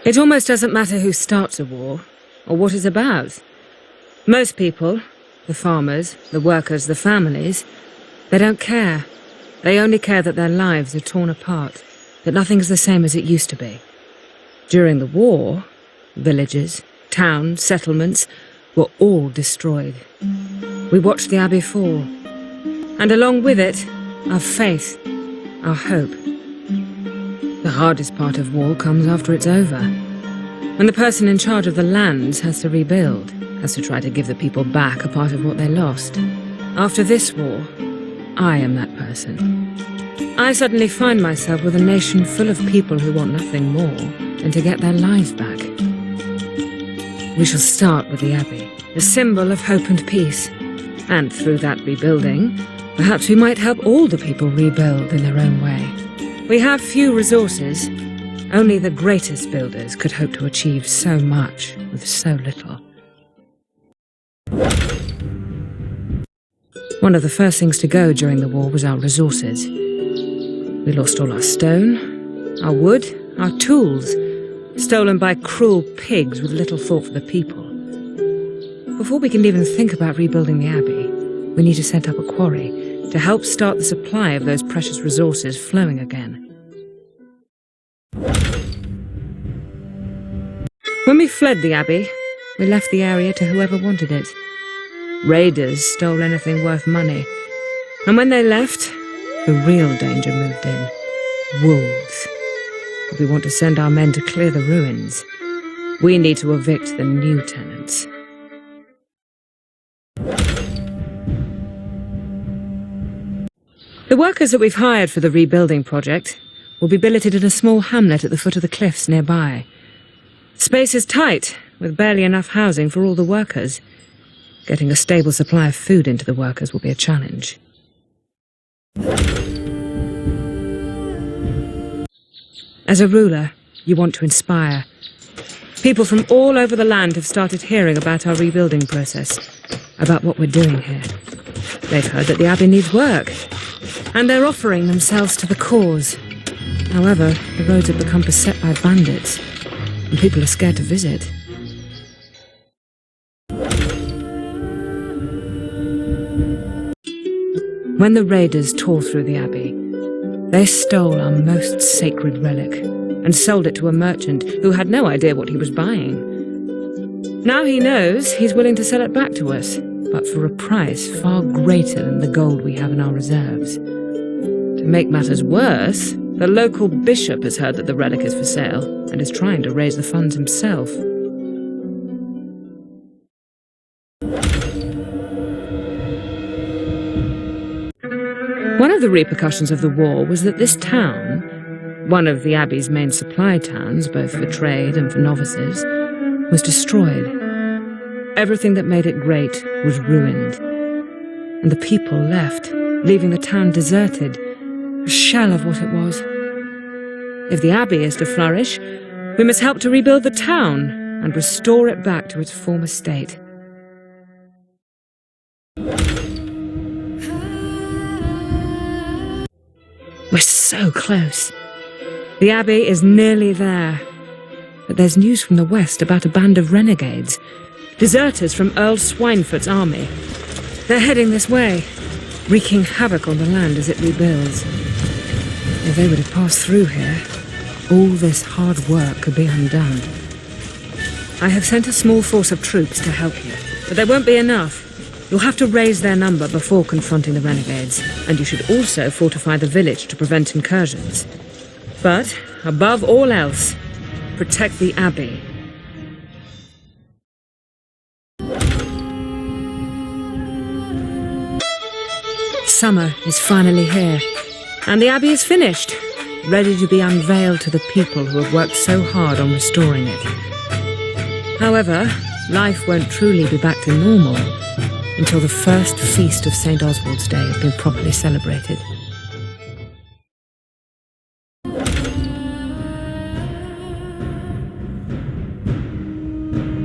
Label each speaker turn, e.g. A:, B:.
A: It almost doesn't matter who starts a war, or what it's about. Most people, the farmers, the workers, the families, they don't care. They only care that their lives are torn apart, that nothing is the same as it used to be. During the war, villages, towns, settlements were all destroyed. We watched the Abbey fall, and along with it, our faith, our hope. The hardest part of war comes after it's over, when the person in charge of the lands has to rebuild, has to try to give the people back a part of what they lost. After this war, I am that person. I suddenly find myself with a nation full of people who want nothing more than to get their lives back. We shall start with the Abbey, a symbol of hope and peace. And through that rebuilding, perhaps we might help all the people rebuild in their own way. We have few resources. Only the greatest builders could hope to achieve so much with so little. One of the first things to go during the war was our resources. We lost all our stone, our wood, our tools, stolen by cruel pigs with little thought for the people. Before we can even think about rebuilding the Abbey, we need to set up a quarry to help start the supply of those precious resources flowing again. When we fled the Abbey, we left the area to whoever wanted it. Raiders stole anything worth money, and when they left, the real danger moved in. Wolves. If we want to send our men to clear the ruins, we need to evict the new tenants. The workers that we've hired for the rebuilding project will be billeted in a small hamlet at the foot of the cliffs nearby. Space is tight, with barely enough housing for all the workers. Getting a stable supply of food into the workers will be a challenge. As a ruler, you want to inspire. People from all over the land have started hearing about our rebuilding process, about what we're doing here. They've heard that the Abbey needs work, and they're offering themselves to the cause. However, the roads have become beset by bandits, and people are scared to visit. When the raiders tore through the Abbey, they stole our most sacred relic and sold it to a merchant who had no idea what he was buying. Now he knows he's willing to sell it back to us, but for a price far greater than the gold we have in our reserves. To make matters worse, the local bishop has heard that the relic is for sale and is trying to raise the funds himself. One of the repercussions of the war was that this town, one of the Abbey's main supply towns, both for trade and for novices, was destroyed. Everything that made it great was ruined, and the people left, leaving the town deserted, a shell of what it was. If the Abbey is to flourish, we must help to rebuild the town and restore it back to its former state. We're so close. The Abbey is nearly there. But there's news from the west about a band of renegades, deserters from Earl Swinefoot's army. They're heading this way, wreaking havoc on the land as it rebuilds. If they were to pass through here, all this hard work could be undone. I have sent a small force of troops to help you, but they won't be enough. You'll have to raise their number before confronting the renegades, and you should also fortify the village to prevent incursions. But, above all else, protect the Abbey. Summer is finally here, and the Abbey is finished, ready to be unveiled to the people who have worked so hard on restoring it. However, life won't truly be back to normal until the first feast of St. Oswald's Day has been properly celebrated.